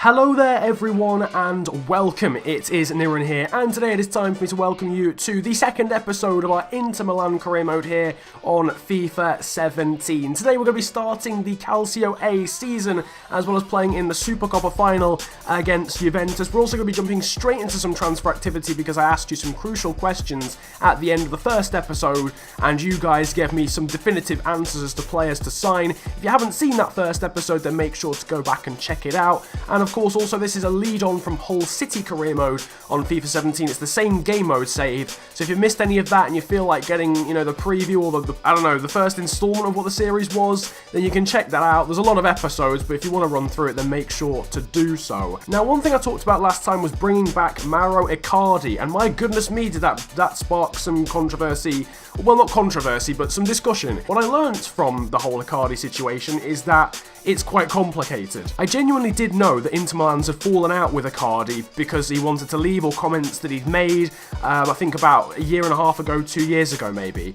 Hello there everyone and welcome, it is Niran here, and today it is time for me to welcome you to the second episode of our Inter Milan career mode here on FIFA 17. Today we're going to be starting the Calcio A season as well as playing in the Supercoppa final against Juventus. We're also going to be jumping straight into some transfer activity because I asked you some crucial questions at the end of the first episode and you guys gave me some definitive answers as to players to sign. If you haven't seen that first episode then make sure to go back and check it out. And of course, also this is a lead-on from Hull City career mode on FIFA 17. It's the same game mode save. So if you missed any of that and you feel like getting, the preview or the first installment of what the series was, then you can check that out. There's a lot of episodes, but if you want to run through it, then make sure to do so. Now, one thing I talked about last time was bringing back Mauro Icardi, and my goodness me, did that spark some controversy. Well, not controversy, but some discussion. What I learnt from the whole Icardi situation is that it's quite complicated. I genuinely did know that Inter Milan's had fallen out with Icardi because he wanted to leave, or comments that he'd made, I think about a year and a half ago, 2 years ago maybe.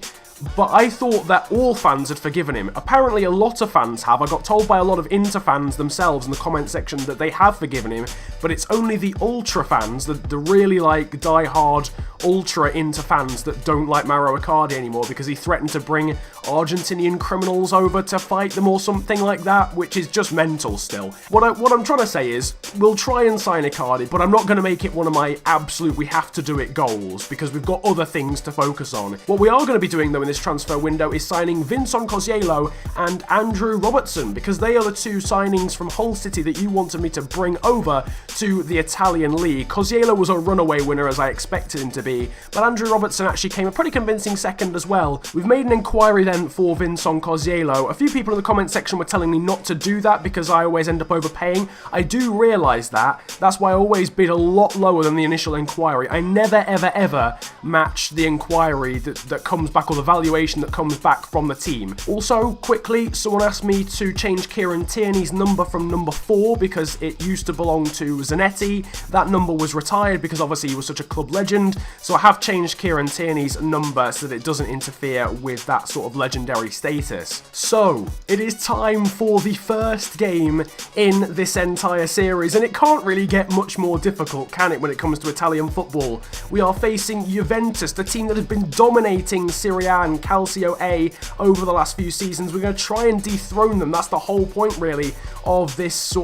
But I thought that all fans had forgiven him. Apparently a lot of fans have. I got told by a lot of Inter fans themselves in the comment section that they have forgiven him, but it's only the ultra fans, the really die-hard ultra Inter fans that don't like Mauro Icardi anymore because he threatened to bring Argentinian criminals over to fight them or something like that, which is just mental still. What I'm trying to say is, we'll try and sign Icardi, but I'm not going to make it one of my absolute we have to do it goals because we've got other things to focus on. What we are going to be doing though in this transfer window is signing Vincent Cosiello and Andrew Robertson, because they are the two signings from Hull City that you wanted me to bring over to the Italian league. Cosiello was a runaway winner as I expected him to be, but Andrew Robertson actually came a pretty convincing second as well. We've made an inquiry then for Vincent Cosiello. A few people in the comment section were telling me not to do that because I always end up overpaying. I do realise that. That's why I always bid a lot lower than the initial inquiry. I never ever match the inquiry that comes back, or the valuation that comes back from the team. Also, quickly, someone asked me to change Kieran Tierney's number from number 4 because it used to belong to Zanetti. That number was retired because obviously he was such a club legend, so I have changed Kieran Tierney's number so that it doesn't interfere with that sort of legendary status. So, it is time for the first game in this entire series, and it can't really get much more difficult, can it, when it comes to Italian football? We are facing Juventus, the team that has been dominating Serie A and Calcio A over the last few seasons. We're going to try and dethrone them. That's the whole point, really, of this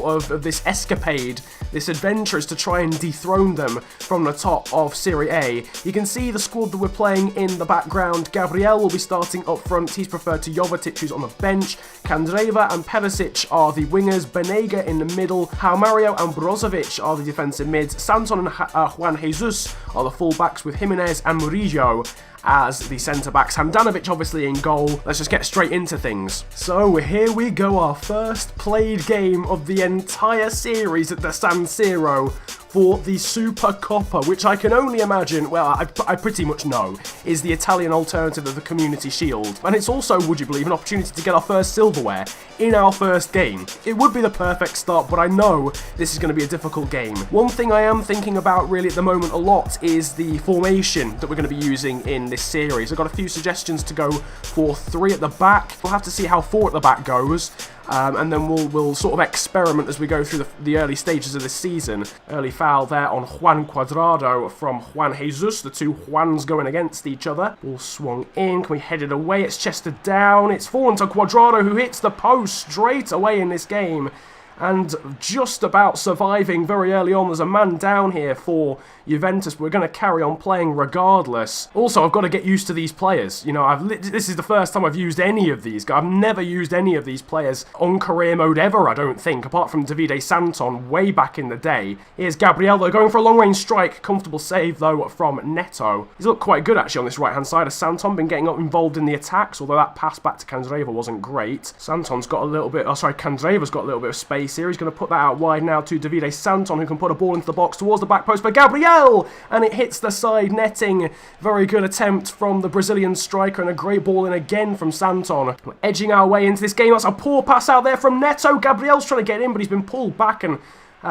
this escapade, this adventure, is to try and dethrone them from the top of Serie A. You can see the squad that we're playing in the background. Gabriel will be starting up front. He's preferred to Jovetic, who's on the bench. Kandreva and Perisic are the wingers. Benega in the middle. Mario and Brozovic are the defensive mids. Santon and Juan Jesus are the full-backs, with Jimenez and Murillo as the centre-backs. Handanovic obviously in goal. Let's just get straight into things. So here we go, our first played game of the entire series at the San Siro for the Supercoppa, which I can only imagine, well, I pretty much know, is the Italian alternative of the Community Shield. And it's also, would you believe, an opportunity to get our first silverware in our first game. It would be the perfect start, but I know this is going to be a difficult game. One thing I am thinking about really at the moment a lot is the formation that we're going to be using in this series. I've got a few suggestions to go for 3 at the back. We'll have to see how 4 at the back goes. And then we'll sort of experiment as we go through the early stages of this season. Early foul there on Juan Cuadrado from Juan Jesus. The two Juans going against each other. Ball swung in. Can we head it away? It's chested down. It's fallen to Cuadrado, who hits the post straight away in this game. And just about surviving very early on. There's a man down here for Juventus, but we're going to carry on playing regardless. Also, I've got to get used to these players. This is the first time I've used any of these guys. I've never used any of these players on career mode ever, I don't think, apart from Davide Santon way back in the day. Here's Gabriel, though, going for a long-range strike. Comfortable save, though, from Neto. He's looked quite good, actually, on this right-hand side. Has Santon been getting involved in the attacks, although that pass back to Kandreva wasn't great. Santon's got a little bit... Kandreva's got a little bit of space here. He's going to put that out wide now to Davide Santon, who can put a ball into the box towards the back post for Gabriel, and it hits the side netting. Very good attempt from the Brazilian striker, and a great ball in again from Santon. We're edging our way into this game. That's a poor pass out there from Neto. Gabriel's trying to get in, but he's been pulled back, and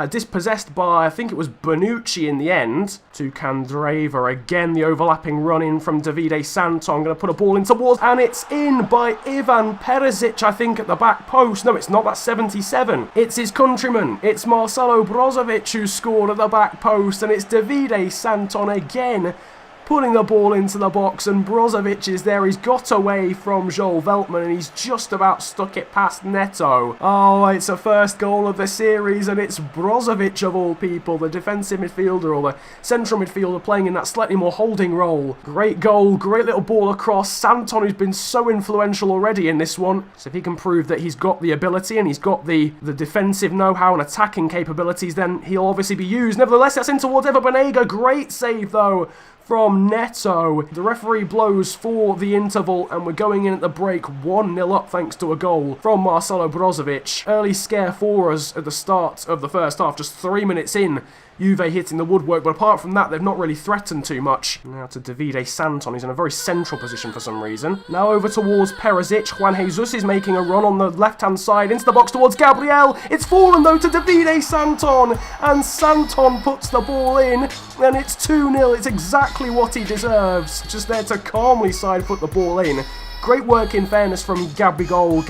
dispossessed by, I think it was Bonucci in the end, to Candreva. Again, the overlapping run in from Davide Santon. Going to put a ball in towards, and it's in by Ivan Perisic, I think, at the back post. No, it's not. That's 77. It's his countryman. It's Marcelo Brozovic who scored at the back post, and it's Davide Santon again putting the ball into the box, and Brozovic is there. He's got away from Joel Veltman, and he's just about stuck it past Neto. Oh, it's a first goal of the series, and it's Brozovic of all people, the defensive midfielder, or the central midfielder, playing in that slightly more holding role. Great goal, great little ball across. Santon, who's been so influential already in this one, so if he can prove that he's got the ability and he's got the defensive know-how and attacking capabilities, then he'll obviously be used. Nevertheless, that's in towards Ever Banega. Great save, though, from Neto. The referee blows for the interval, and we're going in at the break 1-0 up thanks to a goal from Marcelo Brozovic. Early scare for us at the start of the first half, just 3 minutes in. Juve hitting the woodwork, but apart from that, they've not really threatened too much. Now to Davide Santon, he's in a very central position for some reason. Now over towards Perisic. Juan Jesus is making a run on the left-hand side into the box towards Gabriel. It's fallen though to Davide Santon, and Santon puts the ball in, and it's 2-0. It's exactly what he deserves. Just there to calmly side put the ball in. Great work, in fairness, from Gabriel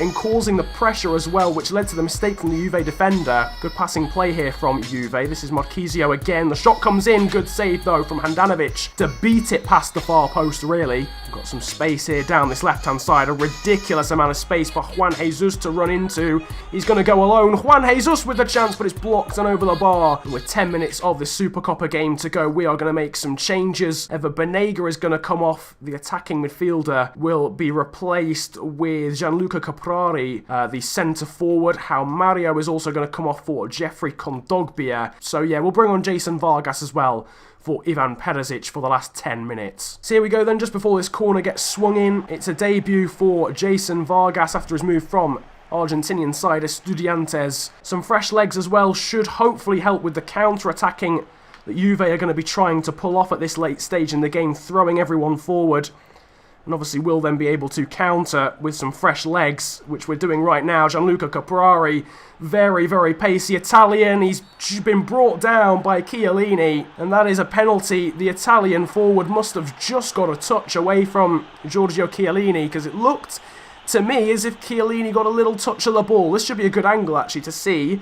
in causing the pressure as well, which led to the mistake from the Juve defender. Good passing play here from Juve. This is Marquisio again. The shot comes in. Good save, though, from Handanovic to beat it past the far post, really. We've got some space here down this left-hand side. A ridiculous amount of space for Juan Jesus to run into. He's going to go alone. Juan Jesus with the chance, but it's blocked and over the bar. And with 10 minutes of the Supercoppa game to go, we are going to make some changes. Ever Banega is going to come off. The attacking midfielder will be replaced with Gianluca Caprari, the centre forward. How Mario is also going to come off for Jeffrey Kondogbia. So yeah, we'll bring on Jason Vargas as well for Ivan Perisic for the last 10 minutes. So here we go then, just before this corner gets swung in. It's a debut for Jason Vargas after his move from Argentinian side Estudiantes. Some fresh legs as well should hopefully help with the counter-attacking that Juve are going to be trying to pull off at this late stage in the game, throwing everyone forward. And obviously we'll then be able to counter with some fresh legs, which we're doing right now. Gianluca Caprari, very, very pacey Italian. He's been brought down by Chiellini, and that is a penalty. The Italian forward must have just got a touch away from Giorgio Chiellini, because it looked to me as if Chiellini got a little touch of the ball. This should be a good angle, actually, to see.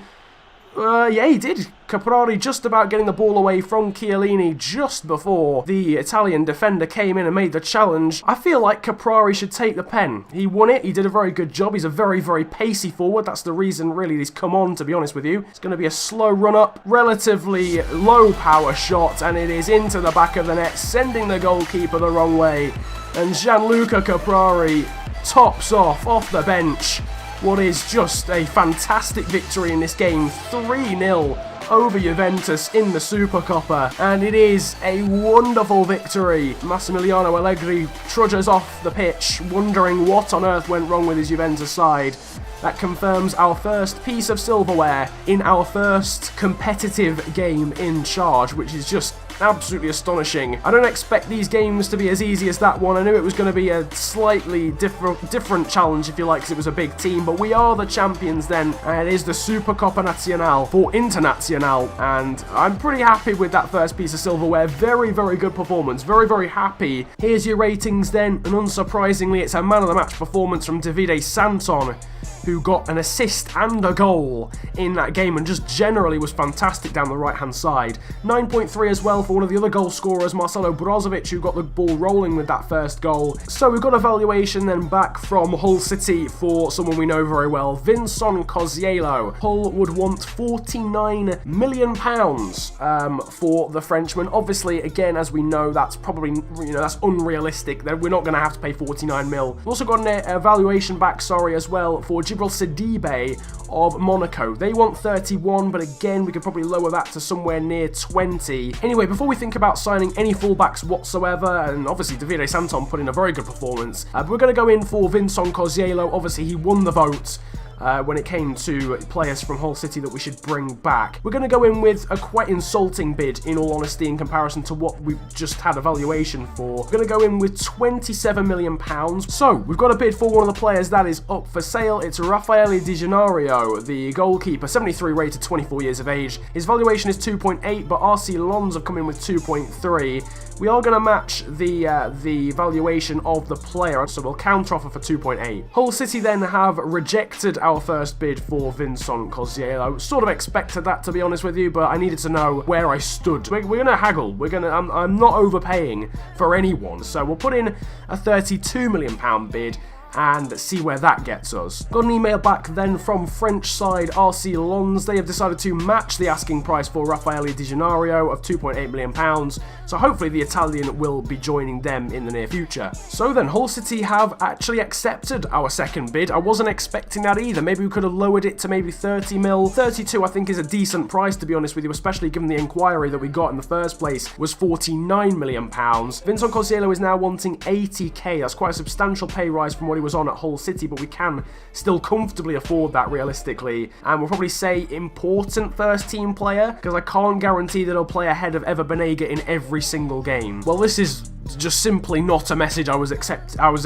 Yeah, he did. Caprari just about getting the ball away from Chiellini just before the Italian defender came in and made the challenge. I feel like Caprari should take the pen. He won it. He did a very good job. He's a very, very pacey forward. That's the reason, really, he's come on, to be honest with you. It's going to be a slow run-up, relatively low-power shot, and it is into the back of the net, sending the goalkeeper the wrong way. And Gianluca Caprari tops off the bench what is just a fantastic victory in this game. 3-0 over Juventus in the Supercoppa, and it is a wonderful victory. Massimiliano Allegri trudges off the pitch, wondering what on earth went wrong with his Juventus side. That confirms our first piece of silverware in our first competitive game in charge, which is just absolutely astonishing. I don't expect these games to be as easy as that one. I knew it was going to be a slightly different challenge, if you like, because it was a big team, but we are the champions then, and it is the Supercoppa Nazionale for Internazionale, and I'm pretty happy with that first piece of silverware. Very, very good performance. Very, very happy. Here's your ratings then, and unsurprisingly, it's a man-of-the-match performance from Davide Santon, who got an assist and a goal in that game and just generally was fantastic down the right-hand side. 9.3 as well for one of the other goal scorers, Marcelo Brozovic, who got the ball rolling with that first goal. So we've got a valuation then back from Hull City for someone we know very well, Vincent Cosiello. Hull would want £49 million for the Frenchman. Obviously, again, as we know, that's probably, that's unrealistic. We're not going to have to pay 49 mil. We've also got a valuation back, as well, for Djibril Sidibe of Monaco. They want 31, but again, we could probably lower that to somewhere near 20. Anyway, before we think about signing any fullbacks whatsoever, and obviously Davide Santon put in a very good performance, we're going to go in for Vincent Cosiello. Obviously, he won the vote. when it came to players from Hull City that we should bring back. We're going to go in with a quite insulting bid, in all honesty, in comparison to what we've just had a valuation for. We're going to go in with £27 million. So, we've got a bid for one of the players that is up for sale. It's Raffaele Di Gennaro, the goalkeeper, 73 rated, 24 years of age. His valuation is 2.8, but RC Lons have come in with 2.3. We are going to match the valuation of the player, so we'll counter-offer for 2.8. Hull City then have rejected our first bid for Vincent Cosiello. Sort of expected that, to be honest with you, but I needed to know where I stood. We're going to haggle. I'm not overpaying for anyone, so we'll put in a £32 million bid and see where that gets us. Got an email back then from French side RC Lons. They have decided to match the asking price for Raffaele Di Gennaro of £2.8 million, so hopefully the Italian will be joining them in the near future. So then, Hull City have actually accepted our second bid. I wasn't expecting that either. Maybe we could have lowered it to maybe 30 mil. 32 I think is a decent price, to be honest with you, especially given the inquiry that we got in the first place was £49 million. Vincent Cosiello is now wanting 80k. That's quite a substantial pay rise from what he was on at Hull City, but we can still comfortably afford that realistically. And we'll probably say important first team player, because I can't guarantee that he'll play ahead of Ever Banega in every single game. Well, this is just simply not a message I was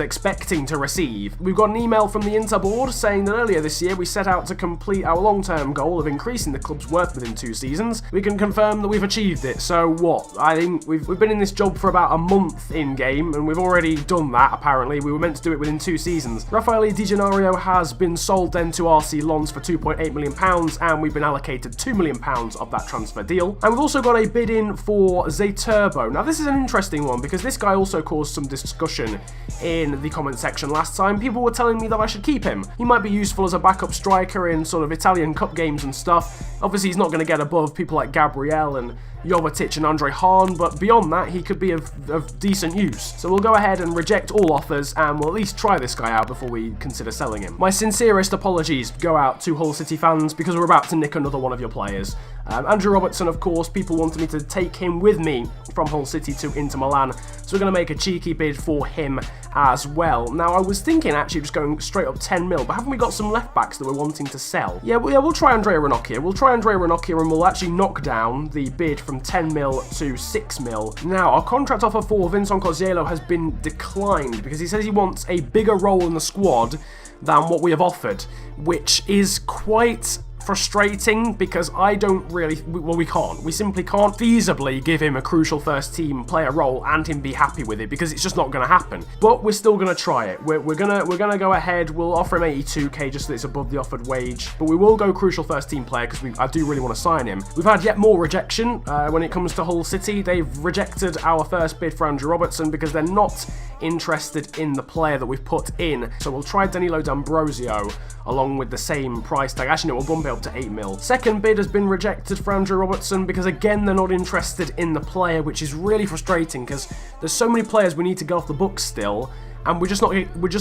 expecting to receive. We've got an email from the Inter board saying that earlier this year we set out to complete our long-term goal of increasing the club's worth within 2 seasons. We can confirm that we've achieved it. So what? I think we've been in this job for about a month in-game, and we've already done that, apparently. We were meant to do it within 2 seasons. Raffaele Di Gennaro has been sold then to RC Lons for £2.8 million, and we've been allocated £2 million of that transfer deal. And we've also got a bid in for Zayturbo. Now, this is an interesting one, because this guy also caused some discussion in the comment section last time. People were telling me that I should keep him. He might be useful as a backup striker in sort of Italian cup games and stuff. Obviously, he's not going to get above people like Gabriel and Jovetic and Andre Hahn, but beyond that, he could be of decent use. So we'll go ahead and reject all offers, and we'll at least try this guy out before we consider selling him. My sincerest apologies go out to Hull City fans, because we're about to nick another one of your players. Andrew Robertson, of course, people wanted me to take him with me from Hull City to Inter Milan, so we're going to make a cheeky bid for him as well. Now, I was thinking actually just going straight up 10 mil, but haven't we got some left backs that we're wanting to sell? Yeah, we'll try Andrea Ranocchia. We'll try Andrea Ranocchia, and we'll actually knock down the bid from 10 mil to 6 mil. Now, our contract offer for Vincent Cosiello has been declined because he says he wants a bigger role in the squad than what we have offered, which is quite frustrating, because I don't really, we simply can't feasibly give him a crucial first team player role and him be happy with it, because it's just not going to happen. But we're still going to try it. We're gonna go ahead. We'll offer him 82k just so it's above the offered wage, but we will go crucial first team player because I do really want to sign him. We've had yet more rejection when it comes to Hull City. They've rejected our first bid for Andrew Robertson because they're not interested in the player that we've put in. So we'll try Danilo D'Ambrosio along with the same price tag. Actually, no, we'll bump it up to 8 mil. Second bid has been rejected for Andrew Robertson because, again, they're not interested in the player, which is really frustrating because there's so many players we need to get off the books still, and we're just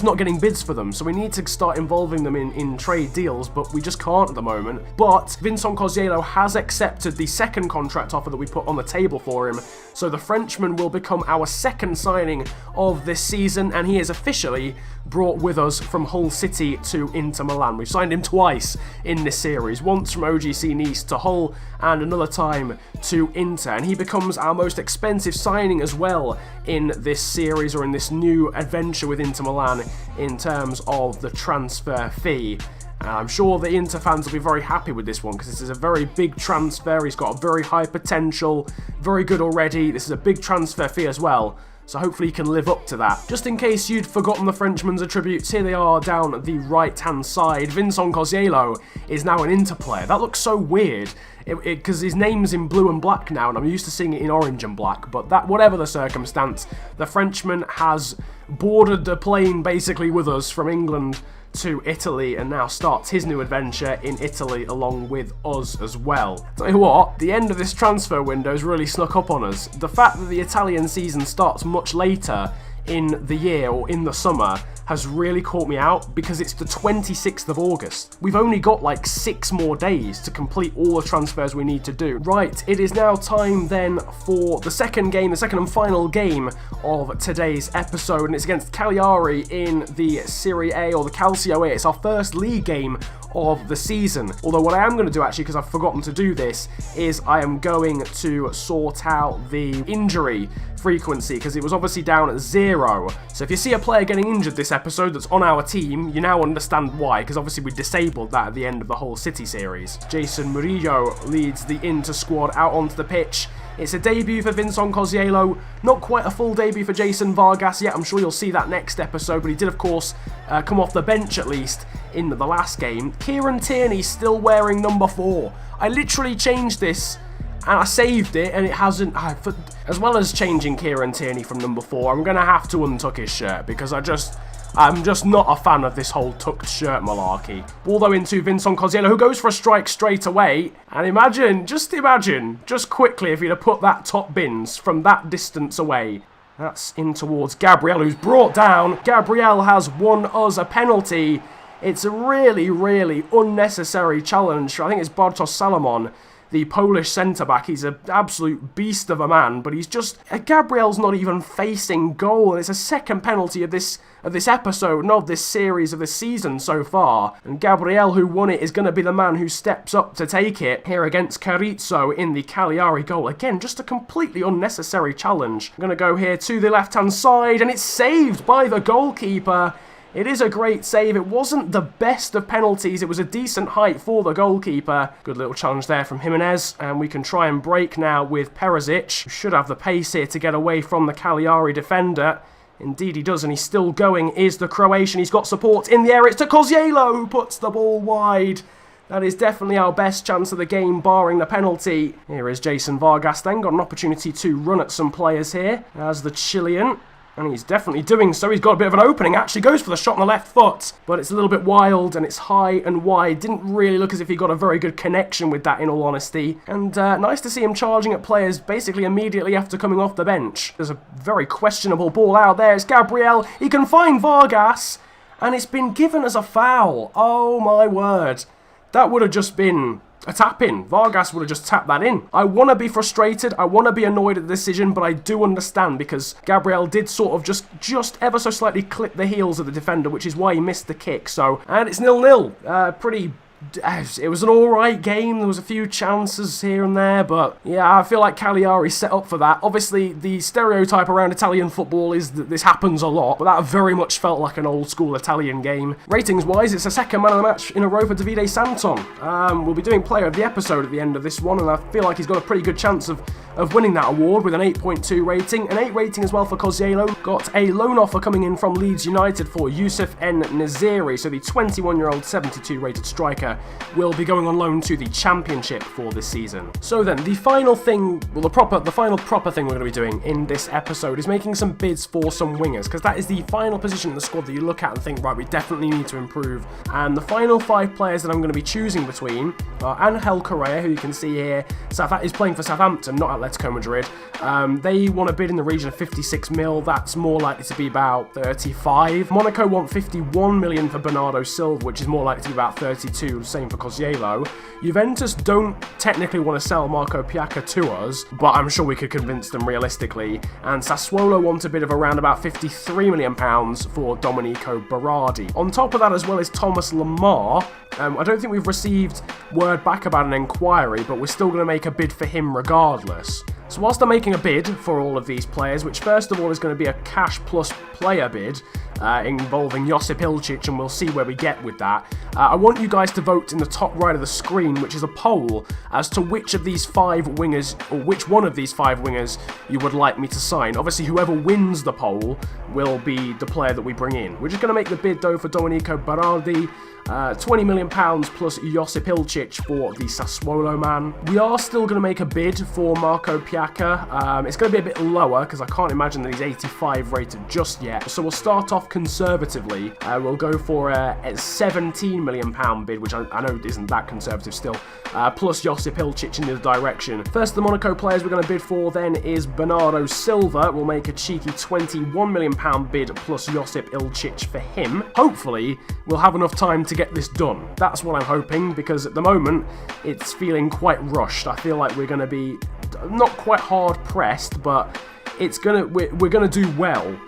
not getting bids for them. So we need to start involving them in trade deals, but we just can't at the moment. But Vincent Cosiello has accepted the second contract offer that we put on the table for him, so the Frenchman will become our second signing of this season, and he is officially brought with us from Hull City to Inter Milan. We've signed him twice in this series, once from OGC Nice to Hull and another time to Inter, and he becomes our most expensive signing as well in this series, or in this new adventure with Inter Milan in terms of the transfer fee. I'm sure the Inter fans will be very happy with this one because this is a very big transfer. He's got a very high potential, very good already. This is a big transfer fee as well, so hopefully he can live up to that. Just in case you'd forgotten the Frenchman's attributes, here they are down the right-hand side. Vincent Cosiello is now an Inter player. That looks so weird because his name's in blue and black now, and I'm used to seeing it in orange and black, but that, whatever the circumstance, the Frenchman has boarded the plane basically with us from England to Italy and now starts his new adventure in Italy along with us as well. Tell you what, the end of this transfer window has really snuck up on us. The fact that the Italian season starts much later in the year or in the summer has really caught me out because it's the 26th of August. We've only got like 6 more days to complete all the transfers we need to do. Right, it is now time then for the second and final game of today's episode, and it's against Cagliari in the Serie A, or the Calcio A. It's our first league game of the season. Although what I am going to do, actually, because I've forgotten to do this, is I am going to sort out the injury frequency, because it was obviously down at 0. So if you see a player getting injured this episode that's on our team, you now understand why, because obviously we disabled that at the end of the whole City series. Jason Murillo leads the Inter squad out onto the pitch. It's a debut for Vincent Cosiello, not quite a full debut for Jason Vargas yet. I'm sure you'll see that next episode, but he did, of course, come off the bench at least in the last game. Kieran Tierney still wearing number 4. I literally changed this and I saved it, and it hasn't. As well as changing Kieran Tierney from number 4, I'm going to have to untuck his shirt because I'm just not a fan of this whole tucked shirt malarkey. Ball though into Vincent Cosiello, who goes for a strike straight away. And imagine, just quickly, if he'd have put that top bins from that distance away. That's in towards Gabriel, who's brought down. Gabriel has won us a penalty. It's a really, really unnecessary challenge. I think it's Bartosz Salomon, the Polish centre-back. He's an absolute beast of a man, but he's just... Gabriel's not even facing goal, and it's a second penalty of this episode, not of this series, of this season so far. And Gabriel, who won it, is going to be the man who steps up to take it here against Carrizzo in the Cagliari goal. Again, just a completely unnecessary challenge. I'm going to go here to the left-hand side, and it's saved by the goalkeeper. It is a great save. It wasn't the best of penalties. It was a decent height for the goalkeeper. Good little challenge there from Jimenez. And we can try and break now with Perisic, who should have the pace here to get away from the Cagliari defender. Indeed he does, and he's still going, is the Croatian. He's got support in the air. It's to Cosiello, who puts the ball wide. That is definitely our best chance of the game, barring the penalty. Here is Jason Vargas then. Got an opportunity to run at some players here as the Chilean. And he's definitely doing so. He's got a bit of an opening. Actually goes for the shot on the left foot. But it's a little bit wild and it's high and wide. Didn't really look as if he got a very good connection with that, in all honesty. And nice to see him charging at players basically immediately after coming off the bench. There's a very questionable ball out there. It's Gabriel. He can find Vargas. And it's been given as a foul. Oh my word. That would have just been a tap-in. Vargas would have just tapped that in. I want to be frustrated. I want to be annoyed at the decision, but I do understand because Gabriel did sort of just ever so slightly clip the heels of the defender, which is why he missed the kick. So, and it's 0-0. It was an alright game. There was a few chances here and there, but yeah, I feel like Cagliari set up for that. Obviously, the stereotype around Italian football is that this happens a lot, but that very much felt like an old-school Italian game. Ratings-wise, it's a second man of the match in a row for Davide Santon. We'll be doing player of the episode at the end of this one, and I feel like he's got a pretty good chance of winning that award with an 8.2 rating. An 8 rating as well for Cosiello. Got a loan offer coming in from Leeds United for Youssef N-Naziri, so the 21-year-old 72-rated striker will be going on loan to the Championship for this season. So then, the final thing, well, the final proper thing we're going to be doing in this episode is making some bids for some wingers, because that is the final position in the squad that you look at and think, right, we definitely need to improve. And the final 5 players that I'm going to be choosing between are Angel Correa, who you can see here, is playing for Southampton, not Atletico Madrid. They want a bid in the region of 56 mil. That's more likely to be about 35. Monaco want 51 million for Bernardo Silva, which is more likely to be about 32. Same for Cosiello. Juventus don't technically want to sell Marco Piacca to us, but I'm sure we could convince them realistically. And Sassuolo want a bid of around about £53 million for Domenico Berardi. On top of that as well is Thomas Lamar. I don't think we've received word back about an inquiry, but we're still going to make a bid for him regardless. So whilst I'm making a bid for all of these players, which first of all is going to be a cash plus player bid, involving Josip Ilicic, and we'll see where we get with that. I want you guys to vote in the top right of the screen, which is a poll as to which of these 5 wingers, or which one of these 5 wingers you would like me to sign. Obviously, whoever wins the poll will be the player that we bring in. We're just going to make the bid, though, for Domenico Berardi. £20 million plus Josip Ilčić for the Sassuolo man. We are still going to make a bid for Marco Piaca. It's going to be a bit lower because I can't imagine that he's 85 rated just yet. So we'll start off conservatively. We'll go for a £17 million bid, which I know isn't that conservative still, plus Josip Ilčić in the other direction. First, the Monaco players we're going to bid for then is Bernardo Silva. We'll make a cheeky £21 million bid plus Josip Ilčić for him. Hopefully, we'll have enough time to get this done. That's what I'm hoping, because at the moment, it's feeling quite rushed. I feel like we're going to be not quite hard pressed, but we're going to do well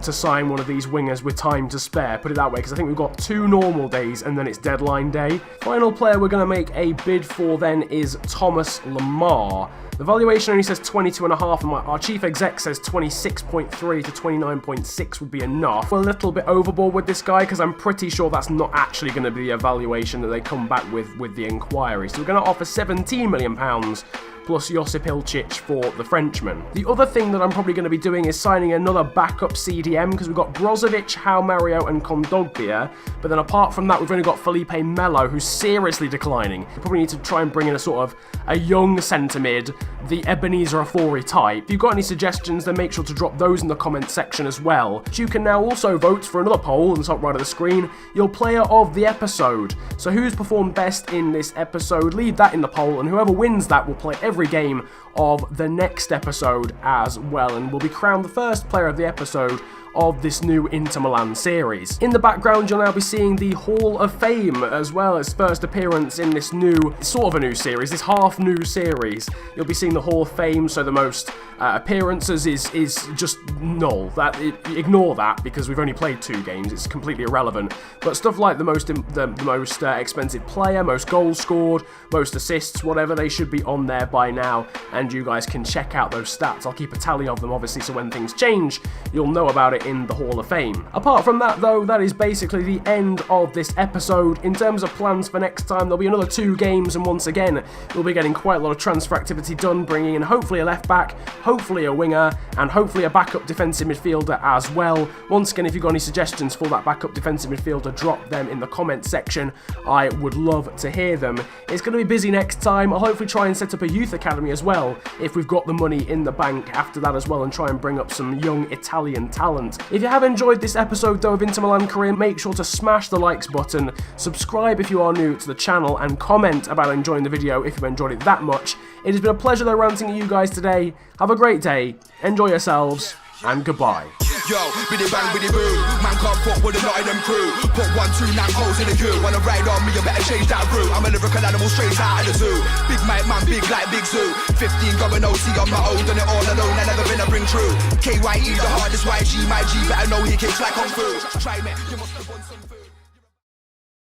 to sign one of these wingers with time to spare, put it that way, because I think we've got 2 normal days and then it's deadline day. Final player we're going to make a bid for then is Thomas Lemar. The valuation only says 22.5, and our chief exec says 26.3 to 29.6 would be enough. We're a little bit overboard with this guy because I'm pretty sure that's not actually going to be the evaluation that they come back with the inquiry. So we're going to offer £17 million plus Josip Ilčić for the Frenchman. The other thing that I'm probably going to be doing is signing another backup CDM, because we've got Brozovic, João Mario and Kondogbia, but then apart from that we've only got Felipe Melo, who's seriously declining. We probably need to try and bring in a sort of a young centre mid, the Ebenezer Afori type. If you've got any suggestions, then make sure to drop those in the comment section as well. You can now also vote for another poll on the top right of the screen, your player of the episode. So who's performed best in this episode? Leave that in the poll, and whoever wins that will play every game of the next episode as well, and will be crowned the first player of the episode of this new Inter Milan series. In the background, you'll now be seeing the Hall of Fame as well as first appearance in this new, sort of a new series, this half new series. You'll be seeing the Hall of Fame, so the most appearances is just null. Ignore that, because we've only played 2 games, it's completely irrelevant. But stuff like the most expensive player, most goals scored, most assists, whatever, they should be on there by now, and you guys can check out those stats. I'll keep a tally of them, obviously, so when things change, you'll know about it in the Hall of Fame. Apart from that, though, that is basically the end of this episode. In terms of plans for next time, there'll be another 2 games, and once again, we'll be getting quite a lot of transfer activity done, bringing in hopefully a left back, hopefully a winger, and hopefully a backup defensive midfielder as well. Once again, if you've got any suggestions for that backup defensive midfielder, drop them in the comment section. I would love to hear them. It's going to be busy next time. I'll hopefully try and set up a youth academy as well, if we've got the money in the bank after that as well, and try and bring up some young Italian talent. If you have enjoyed this episode though of Inter Milan career, make sure to smash the likes button, subscribe if you are new to the channel, and comment about enjoying the video if you've enjoyed it that much. It has been a pleasure though ranting at you guys today. Have a great day, enjoy yourselves, and goodbye. Yo, biddy bang, biddy boo. Man can't fuck with a lot of them crew. Put 1, 2, 9 holes in the queue. Wanna ride on me, you better change that route. I'm a lyrical animal straight out of the zoo. Big mic man, big like Big Zoo. 15 going OT on my own, done it all alone. I never been a bring true. KYE the hardest YG, my G better know he kicks like Kung Fu. Try me, you must